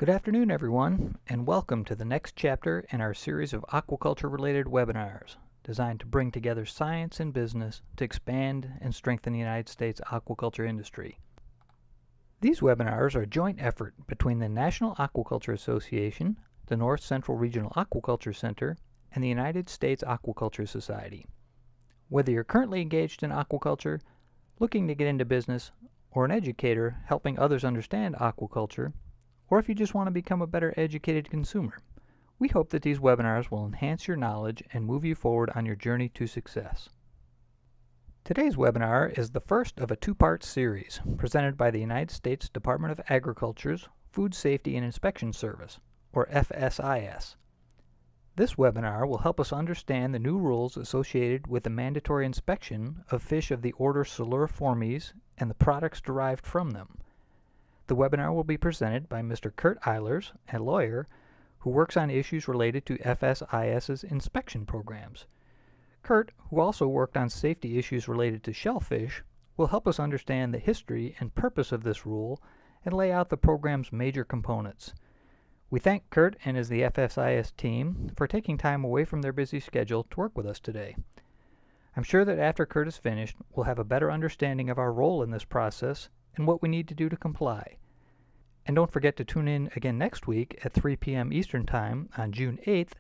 Good afternoon, everyone, and welcome to the next chapter in our series of aquaculture-related webinars designed to bring together science and business to expand and strengthen the United States aquaculture industry. These webinars are a joint effort between the National Aquaculture Association, the North Central Regional Aquaculture Center, and the United States Aquaculture Society. Whether you're currently engaged in aquaculture, looking to get into business, or an educator helping others understand aquaculture, or if you just want to become a better educated consumer, we hope that these webinars will enhance your knowledge and move you forward on your journey to success. Today's webinar is the first of a two-part series presented by the United States Department of Agriculture's Food Safety and Inspection Service, or FSIS. This webinar will help us understand the new rules associated with the mandatory inspection of fish of the order Siluriformes and the products derived from them. The webinar will be presented by Mr. Kurt Eilers, a lawyer who works on issues related to FSIS's inspection programs. Kurt, who also worked on safety issues related to shellfish, will help us understand the history and purpose of this rule and lay out the program's major components. We thank Kurt and his the FSIS team for taking time away from their busy schedule to work with us today. I'm sure that after Kurt is finished, we'll have a better understanding of our role in this process and what we need to do to comply. And don't forget to tune in again next week at 3 p.m. Eastern Time on June 8th,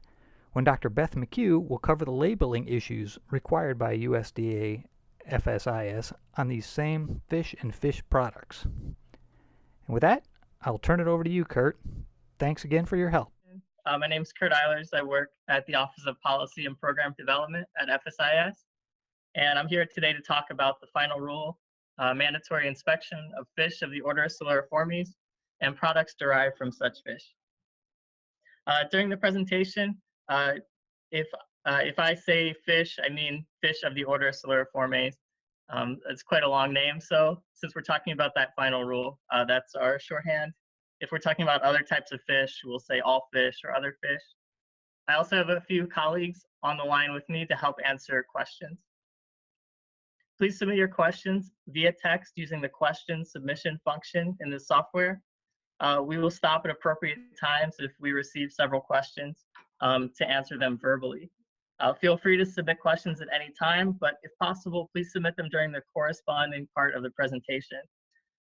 when Dr. Beth McHugh will cover the labeling issues required by USDA FSIS on these same fish and fish products. And with that, I'll turn it over to you, Kurt. Thanks again for your help. My name is Kurt Eilers. I work at the Office of Policy and Program Development at FSIS, and I'm here today to talk about the final rule, mandatory inspection of fish of the order Siluriformes and products derived from such fish. During the presentation, if I say fish, I mean fish of the order Siluriformes. It's quite a long name, so since we're talking about that final rule, that's our shorthand. If we're talking about other types of fish, we'll say all fish or other fish. I also have a few colleagues on the line with me to help answer questions. Please submit your questions via text using the question submission function in the software. We will stop at appropriate times if we receive several questions to answer them verbally. Feel free to submit questions at any time, but if possible, please submit them during the corresponding part of the presentation.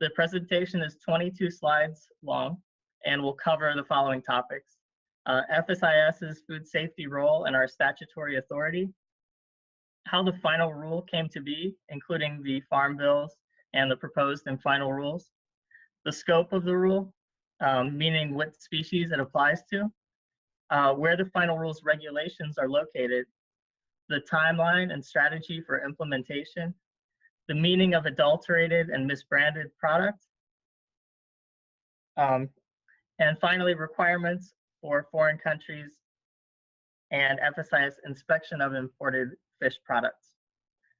The presentation is 22 slides long and will cover the following topics: FSIS's food safety role and our statutory authority, how the final rule came to be, including the farm bills and the proposed and final rules, the scope of the rule, meaning what species it applies to, where the final rules regulations are located, the timeline and strategy for implementation, the meaning of adulterated and misbranded products, and finally, requirements for foreign countries and FSIS inspection of imported fish products.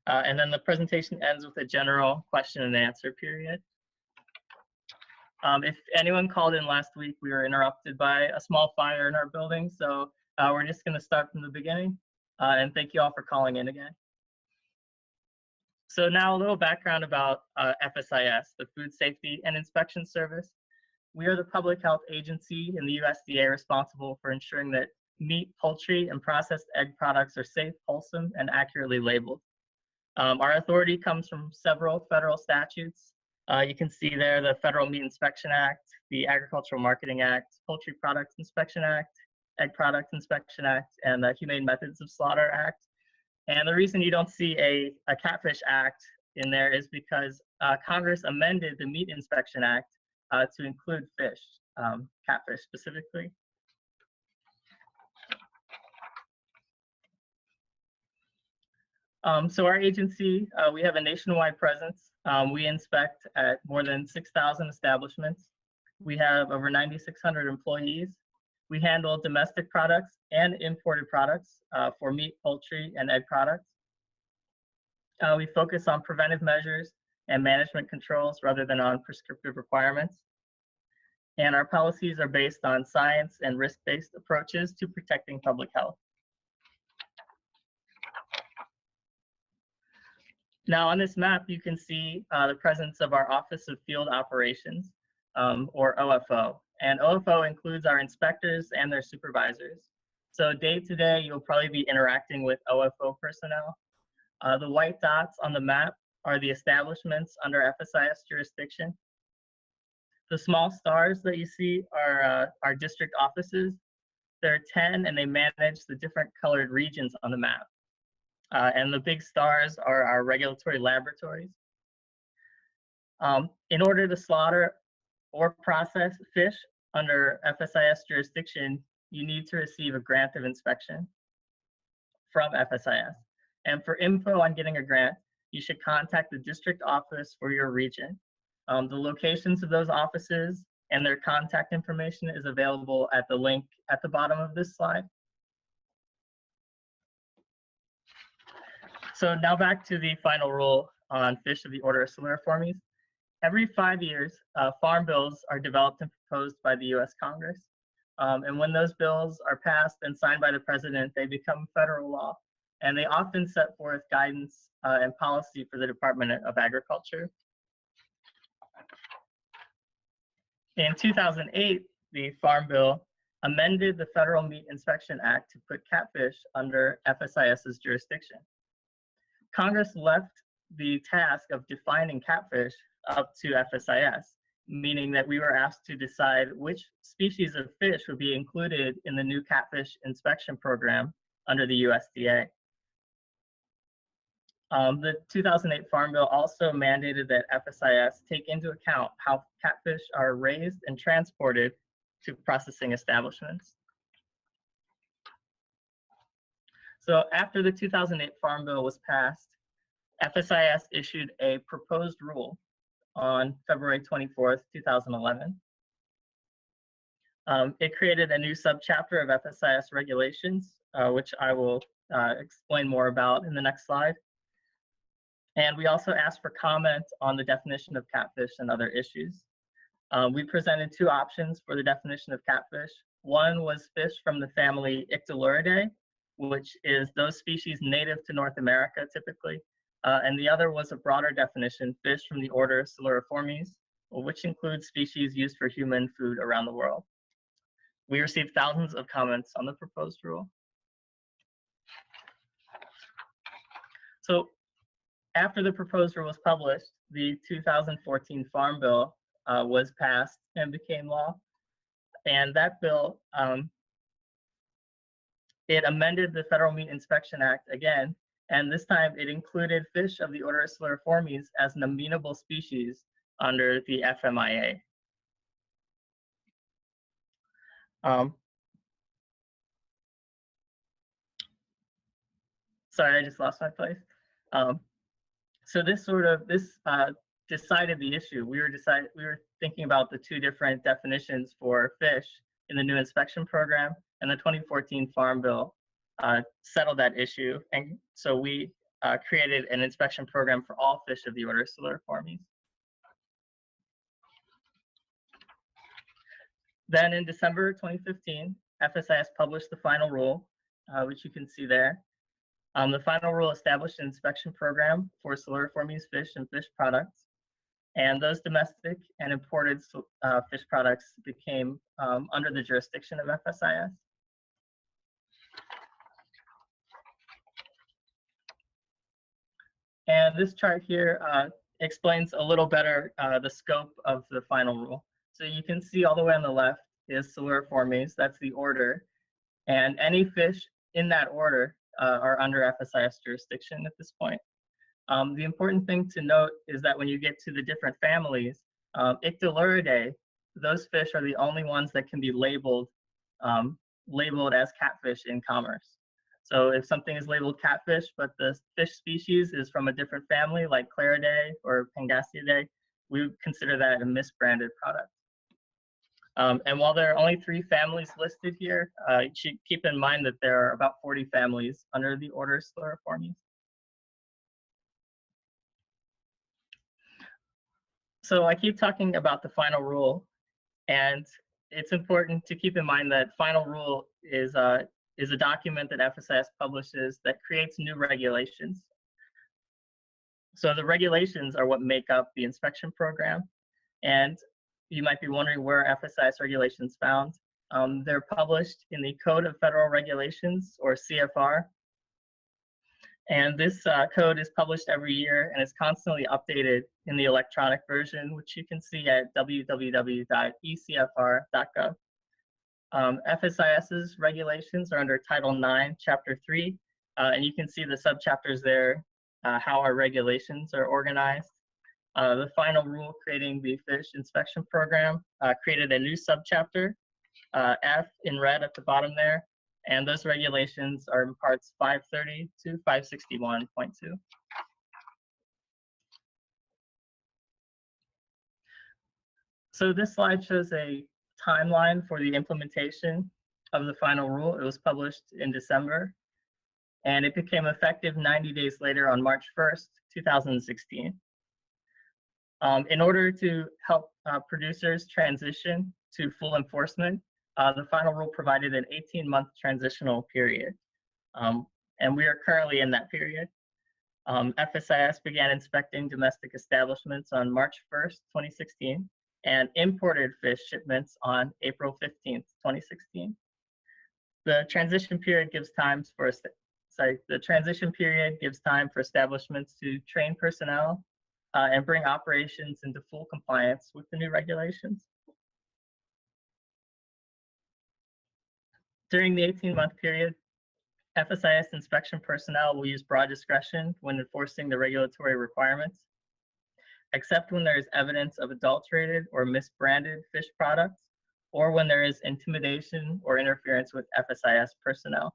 And then the presentation ends with a general question and answer period. If anyone called in last week, we were interrupted by a small fire in our building, so we're just going to start from the beginning. And thank you all for calling in again. So now a little background about FSIS, the Food Safety and Inspection Service. We are the public health agency in the USDA responsible for ensuring that meat, poultry, and processed egg products are safe, wholesome, and accurately labeled. Our authority comes from several federal statutes. You can see there the Federal Meat Inspection Act, the Agricultural Marketing Act, Poultry Products Inspection Act, Egg Products Inspection Act, and the Humane Methods of Slaughter Act. And the reason you don't see a Catfish Act in there is because Congress amended the Meat Inspection Act to include fish, catfish specifically. So our agency, we have a nationwide presence. We inspect at more than 6,000 establishments. We have over 9,600 employees. We handle domestic products and imported products for meat, poultry, and egg products. We focus on preventive measures and management controls rather than on prescriptive requirements. And our policies are based on science and risk-based approaches to protecting public health. Now on this map, you can see the presence of our Office of Field Operations. or OFO. And OFO includes our inspectors and their supervisors. So day to day, you'll probably be interacting with OFO personnel. The white dots on the map are the establishments under FSIS jurisdiction. The small stars that you see are our district offices. There are 10, and they manage the different colored regions on the map. And the big stars are our regulatory laboratories. In order to slaughter or process fish under FSIS jurisdiction, you need to receive a grant of inspection from FSIS. And for info on getting a grant, you should contact the district office for your region. The locations of those offices and their contact information is available at the link at the bottom of this slide. So now back to the final rule on fish of the order Siluriformes. Every 5 years, farm bills are developed and proposed by the US Congress. And when those bills are passed and signed by the president, they become federal law. And they often set forth guidance and policy for the Department of Agriculture. In 2008, the Farm Bill amended the Federal Meat Inspection Act to put catfish under FSIS's jurisdiction. Congress left the task of defining catfish up to FSIS, meaning that we were asked to decide which species of fish would be included in the new catfish inspection program under the USDA. The 2008 Farm Bill also mandated that FSIS take into account how catfish are raised and transported to processing establishments. So after the 2008 Farm Bill was passed, FSIS issued a proposed rule on February 24th, 2011. It created a new subchapter of FSIS regulations, which I will explain more about in the next slide. And we also asked for comment on the definition of catfish and other issues. We presented two options for the definition of catfish. One was fish from the family Adulterated, which is those species native to North America typically. And the other was a broader definition, fish from the order Siluriformes, which includes species used for human food around the world. We received thousands of comments on the proposed rule. So after the proposed rule was published, the 2014 Farm Bill was passed and became law. And that bill, it amended the Federal Meat Inspection Act again, and this time it included fish of the order Siluriformes as an amenable species under the FMIA. Sorry, I just lost my place. So this decided the issue. We were thinking about the two different definitions for fish in the new inspection program, and the 2014 Farm Bill settled that issue. And so we created an inspection program for all fish of the order Siluriformes. Then in December 2015, FSIS published the final rule, which you can see there. The final rule established an inspection program for Siluriformes fish and fish products, and those domestic and imported fish products became under the jurisdiction of FSIS. And this chart here explains a little better the scope of the final rule. So you can see all the way on the left is Siluriformes, that's the order, and any fish in that order are under FSIS jurisdiction at this point. The important thing to note is that when you get to the different families, Adulterated, those fish are the only ones that can be labeled as catfish in commerce. So if something is labeled catfish, but the fish species is from a different family, like Claridae or Pangasiidae, we would consider that a misbranded product. And while there are only 3 families listed here, you should keep in mind that there are about 40 families under the order Siluriformes. So I keep talking about the final rule, and it's important to keep in mind that final rule is a document that FSIS publishes that creates new regulations. So the regulations are what make up the inspection program, and you might be wondering where FSIS regulations found. They're published in the Code of Federal Regulations, or CFR. And this code is published every year and is constantly updated in the electronic version, which you can see at www.ecfr.gov. FSIS's regulations are under Title IX, Chapter 3, and you can see the subchapters there, how our regulations are organized. The final rule creating the fish inspection program created a new subchapter, F in red at the bottom there, and those regulations are in parts 530 to 561.2. So this slide shows a timeline for the implementation of the final rule. It was published in December, and it became effective 90 days later on March 1st, 2016. In order to help producers transition to full enforcement, the final rule provided an 18-month transitional period, and we are currently in that period. FSIS began inspecting domestic establishments on March 1st, 2016, and imported fish shipments on April 15th, 2016. The transition period gives time for establishments to train personnel and bring operations into full compliance with the new regulations. During the 18-month period, FSIS inspection personnel will use broad discretion when enforcing the regulatory requirements, except when there is evidence of adulterated or misbranded fish products, or when there is intimidation or interference with FSIS personnel.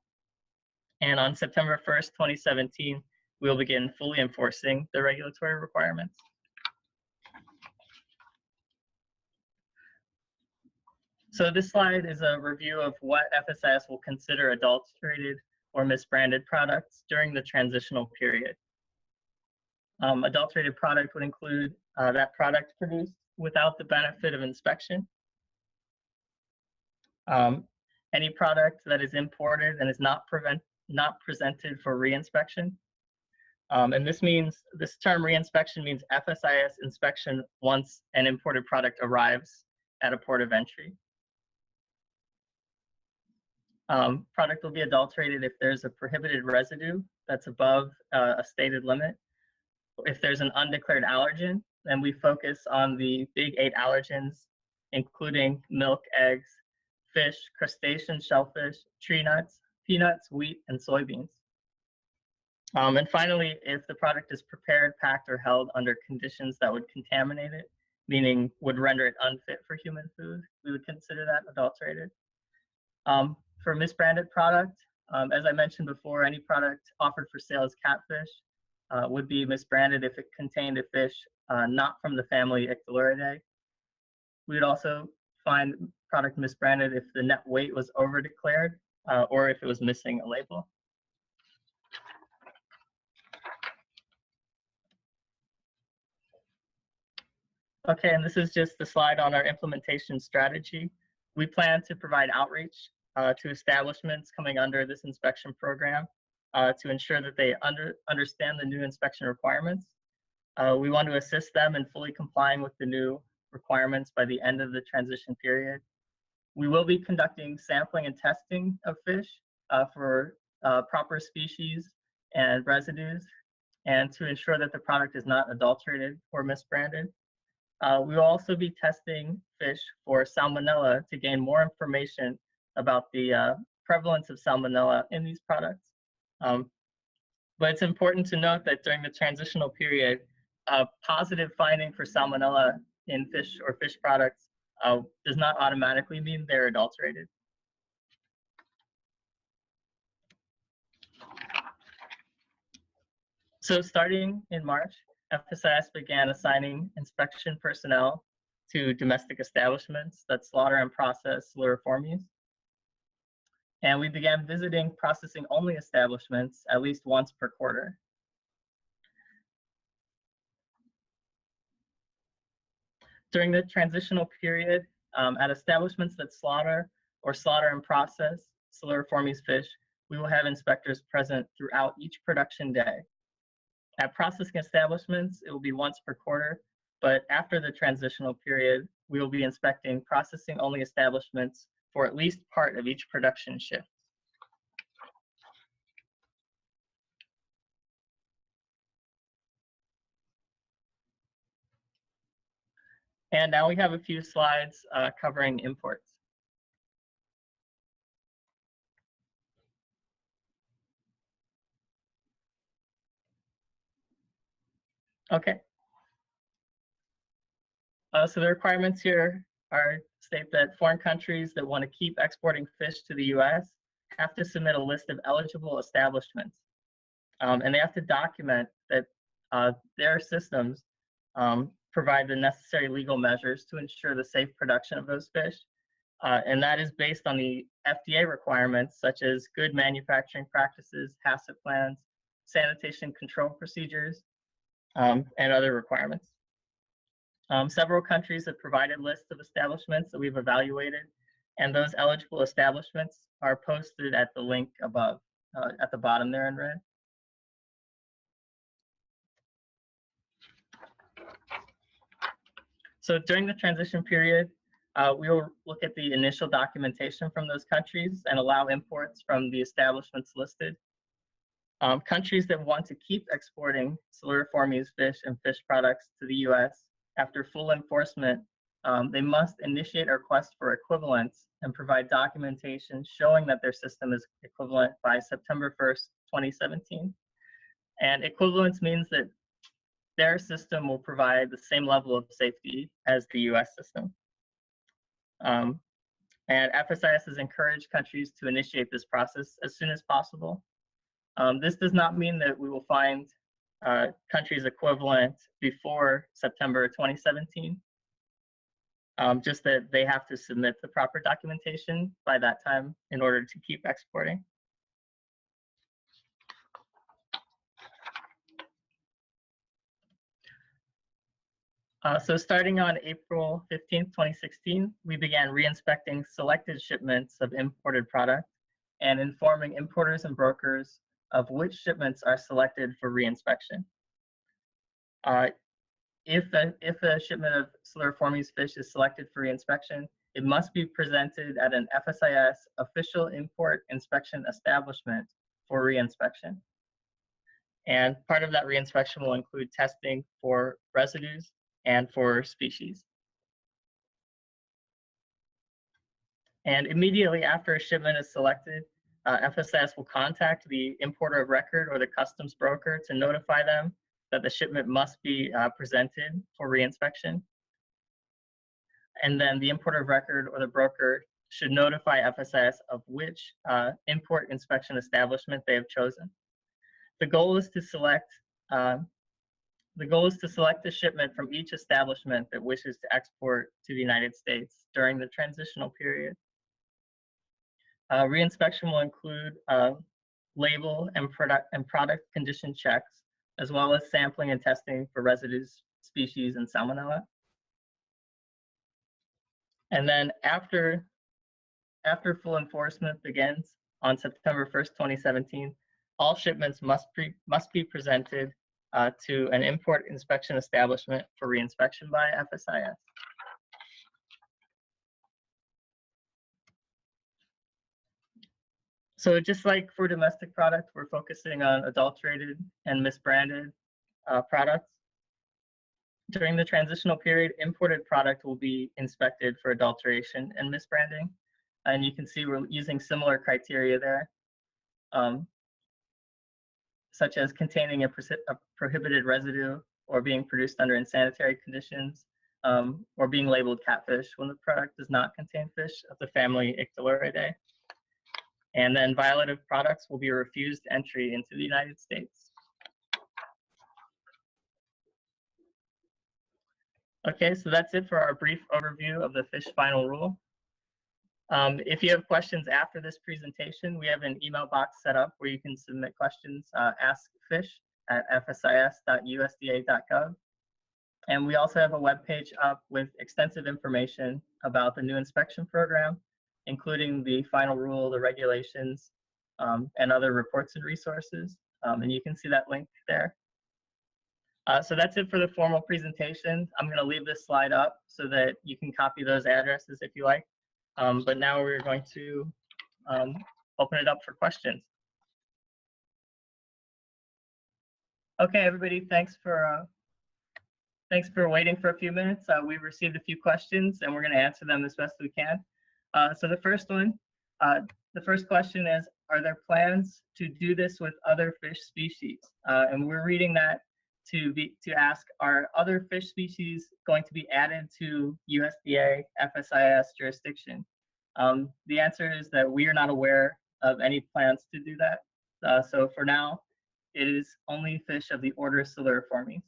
And on September 1st, 2017, we will begin fully enforcing the regulatory requirements. So this slide is a review of what FSIS will consider adulterated or misbranded products during the transitional period. Adulterated product would include that product produced without the benefit of inspection. Any product that is imported and is not presented for reinspection. And this term reinspection means FSIS inspection once an imported product arrives at a port of entry. Product will be adulterated if there's a prohibited residue that's above a stated limit. If there's an undeclared allergen, then we focus on the big 8 allergens, including milk, eggs, fish, crustaceans, shellfish, tree nuts, peanuts, wheat, and soybeans. And finally, if the product is prepared, packed, or held under conditions that would contaminate it, meaning would render it unfit for human food, we would consider that adulterated. For misbranded product, as I mentioned before, any product offered for sale as catfish would be misbranded if it contained a fish not from the family Adulterated. We would also find product misbranded if the net weight was over-declared or if it was missing a label. Okay, and this is just the slide on our implementation strategy. We plan to provide outreach to establishments coming under this inspection program to ensure that they understand the new inspection requirements. We want to assist them in fully complying with the new requirements by the end of the transition period. We will be conducting sampling and testing of fish for proper species and residues, and to ensure that the product is not adulterated or misbranded. We will also be testing fish for salmonella to gain more information about the prevalence of salmonella in these products. But it's important to note that during the transitional period, positive finding for salmonella in fish or fish products does not automatically mean they're adulterated. So starting in March, FSIS began assigning inspection personnel to domestic establishments that slaughter and process Siluriformes. And we began visiting processing-only establishments at least once per quarter. During the transitional period, at establishments that slaughter and process Siluriformes fish, we will have inspectors present throughout each production day. At processing establishments, it will be once per quarter, but after the transitional period, we will be inspecting processing-only establishments for at least part of each production shift. And now we have a few slides covering imports. Okay. So the requirements here state that foreign countries that want to keep exporting fish to the US have to submit a list of eligible establishments. And they have to document that their systems provide the necessary legal measures to ensure the safe production of those fish. And that is based on the FDA requirements, such as good manufacturing practices, HACCP plans, sanitation control procedures, and other requirements. Several countries have provided lists of establishments that we've evaluated, and those eligible establishments are posted at the link above, at the bottom there in red. So during the transition period, we will look at the initial documentation from those countries and allow imports from the establishments listed. Countries that want to keep exporting Siluriformes fish and fish products to the US after full enforcement, they must initiate a request for equivalence and provide documentation showing that their system is equivalent by September 1st, 2017. And equivalence means that their system will provide the same level of safety as the US system. And FSIS has encouraged countries to initiate this process as soon as possible. This does not mean that we will find countries equivalent before September 2017, just that they have to submit the proper documentation by that time in order to keep exporting. So starting on April 15th, 2016, we began re-inspecting selected shipments of imported product and informing importers and brokers of which shipments are selected for re-inspection. If a shipment of Siluriformes fish is selected for re-inspection, it must be presented at an FSIS official import inspection establishment for re-inspection. And part of that re-inspection will include testing for residues and for species. And immediately after a shipment is selected, FSIS will contact the importer of record or the customs broker to notify them that the shipment must be presented for re-inspection. And then the importer of record or the broker should notify FSIS of which import inspection establishment they have chosen. The goal is to select the shipment from each establishment that wishes to export to the United States during the transitional period. Re-inspection will include label and product condition checks, as well as sampling and testing for residues, species, and salmonella. And then after full enforcement begins on September 1st, 2017, all shipments must be presented to an import inspection establishment for re-inspection by FSIS. So just like for domestic products, we're focusing on adulterated and misbranded products. During the transitional period, imported product will be inspected for adulteration and misbranding. And you can see we're using similar criteria there, such as containing a prohibited residue or being produced under unsanitary conditions, or being labeled catfish when the product does not contain fish of the family Adulterated. And then violative products will be refused entry into the United States. Okay, so that's it for our brief overview of the fish final rule. If you have questions after this presentation, we have an email box set up where you can submit questions, askfish@fsis.usda.gov. And we also have a webpage up with extensive information about the new inspection program, including the final rule, the regulations, and other reports and resources. And you can see that link there. So that's it for the formal presentation. I'm going to leave this slide up so that you can copy those addresses if you like. But now we're going to open it up for questions. Okay, everybody, thanks for waiting for a few minutes. We've received a few questions, and we're going to answer them as best we can. So the first question is, are there plans to do this with other fish species? And we're reading that to ask, are other fish species going to be added to USDA FSIS jurisdiction? The answer is that we are not aware of any plans to do that. So for now, it is only fish of the order Siluriformes.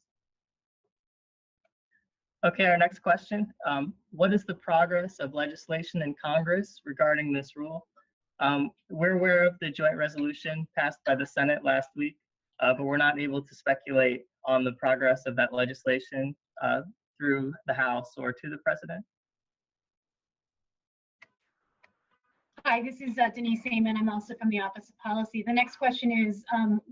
Okay, our next question. What is the progress of legislation in Congress regarding this rule? We're aware of the joint resolution passed by the Senate last week, but we're not able to speculate on the progress of that legislation through the House or to the President. Hi, this is Denise Heyman. I'm also from the Office of Policy. The next question is,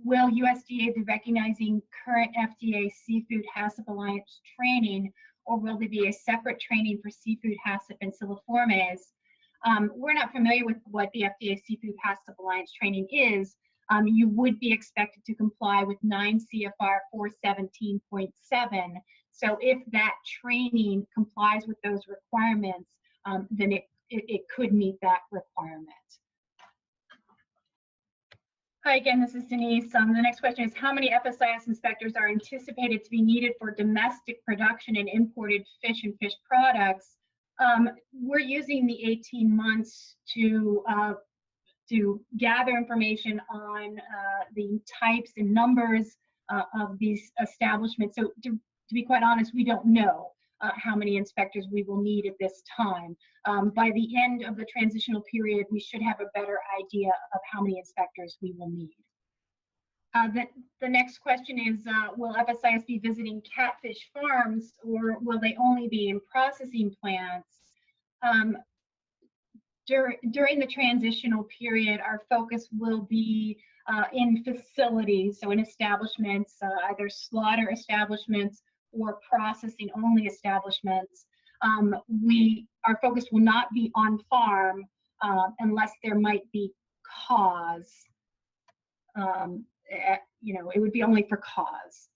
will USDA be recognizing current FDA Seafood HACCP Alliance training, or will there be a separate training for Seafood HACCP and Siluriformes? We're not familiar with what the FDA Seafood HACCP Alliance training is. You would be expected to comply with 9 CFR 417.7. So if that training complies with those requirements, then it could meet that requirement. Hi again, this is Denise. The next question is, how many FSIS inspectors are anticipated to be needed for domestic production and imported fish and fish products? We're using the 18 months to gather information on the types and numbers of these establishments. So to be quite honest, we don't know how many inspectors we will need at this time. By the end of the transitional period, we should have a better idea of how many inspectors we will need. The next question is, will FSIS be visiting catfish farms, or will they only be in processing plants? During the transitional period, our focus will be in facilities, so in establishments, either slaughter establishments or processing only establishments. Our focus will not be on farm unless there might be cause. It would be only for cause.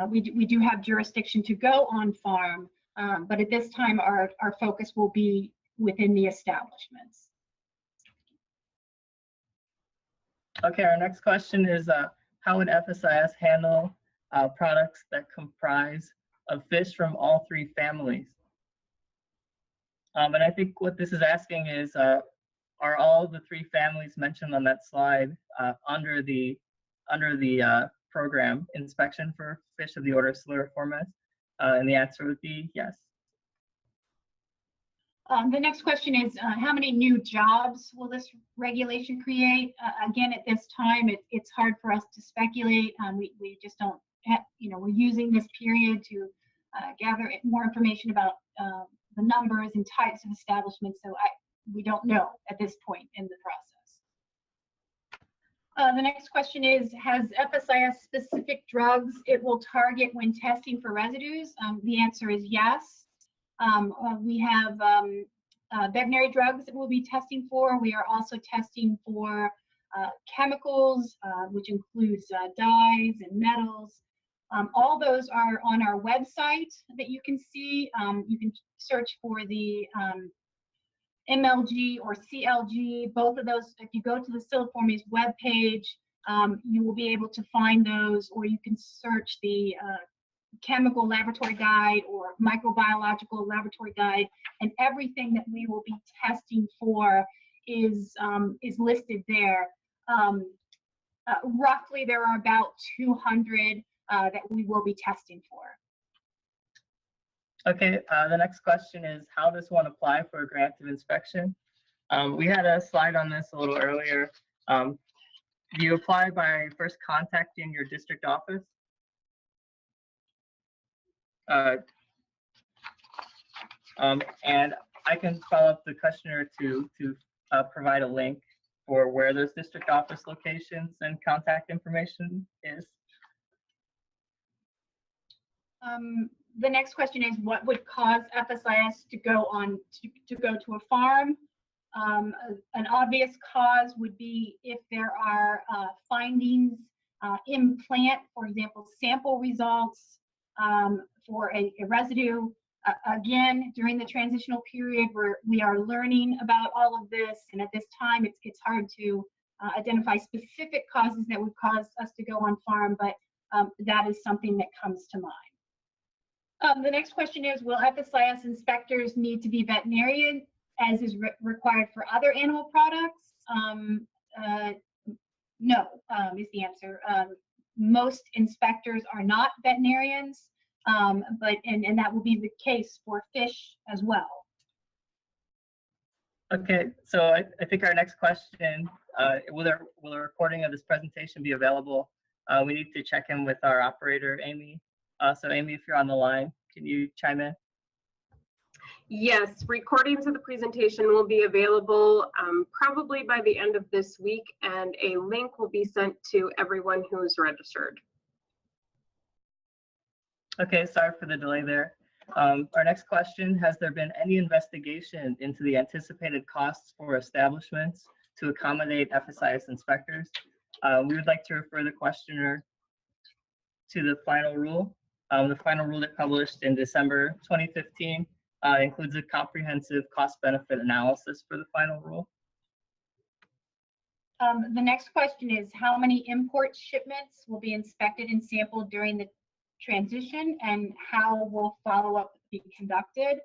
We do have jurisdiction to go on farm, but at this time our focus will be within the establishments. Okay, our next question is, how would FSIS handle products that comprise of fish from all 3 families? And I think what this is asking is, are all the 3 families mentioned on that slide under the program inspection for fish of the order Siluriformes? And the answer would be yes. The next question is, how many new jobs will this regulation create? Again, at this time, it's hard for us to speculate. We just don't have, we're using this period to gather more information about the numbers and types of establishments. So we don't know at this point in the process. The next question is, has FSIS specific drugs it will target when testing for residues? The answer is yes. We have veterinary drugs that we'll be testing for. We are also testing for chemicals, which includes dyes and metals. All those are on our website that you can see. You can search for the MLG or CLG. Both of those, if you go to the Siluriformes webpage, you will be able to find those, or you can search the chemical laboratory guide or microbiological laboratory guide, and everything that we will be testing for is listed there. Roughly, there are about 200 that we will be testing for. Okay, the next question is, how does one apply for a grant of inspection? We had a slide on this a little earlier. You apply by first contacting your district office. And I can follow up the questioner to provide a link for where those district office locations and contact information is? The next question is, what would cause FSIS to go to a farm? An obvious cause would be if there are findings in plant, for example, sample results for a residue. Again, during the transitional period where we are learning about all of this, and at this time it's hard to identify specific causes that would cause us to go on farm, but that is something that comes to mind. The next question is, will FSIS inspectors need to be veterinarian as is required for other animal products? No, is the answer. Most inspectors are not veterinarians, but that will be the case for fish as well. Okay, so I think our next question, will a recording of this presentation be available? We need to check in with our operator, Amy. So Amy, if you're on the line, can you chime in? Yes, recordings of the presentation will be available probably by the end of this week, and a link will be sent to everyone who's registered. Okay, sorry for the delay there. Our next question, has there been any investigation into the anticipated costs for establishments to accommodate FSIS inspectors? We would like to refer the questioner to the final rule. The final rule that published in December 2015 includes a comprehensive cost-benefit analysis for the final rule. The next question is, how many import shipments will be inspected and sampled during the transition, and how will follow-up be conducted?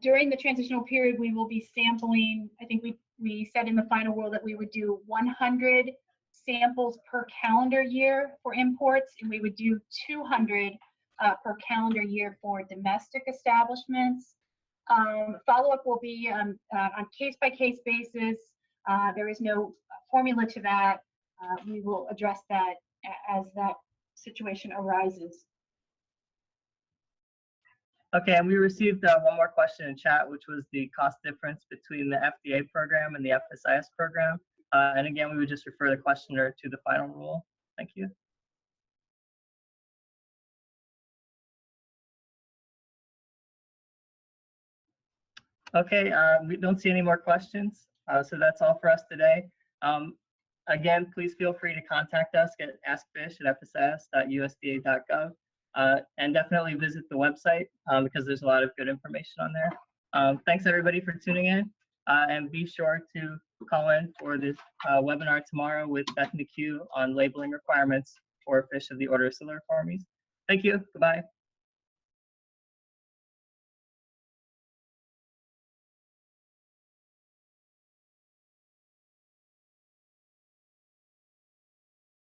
During the transitional period, we will be sampling, I think we said in the final rule that we would do 100 samples per calendar year for imports, and we would do 200 per calendar year for domestic establishments. Follow-up will be on case-by-case basis. There is no formula to that. We will address that as that situation arises. Okay, and we received one more question in chat, which was the cost difference between the FDA program and the FSIS program. And again, we would just refer the questioner to the final rule. Thank you. Okay, we don't see any more questions. So that's all for us today. Again, please feel free to contact us at askfish@fsis.usda.gov. And definitely visit the website because there's a lot of good information on there. Thanks everybody for tuning in, and be sure to call in for this webinar tomorrow with Beth McHugh on labeling requirements for fish of the order Siluriformes. Thank you. Goodbye.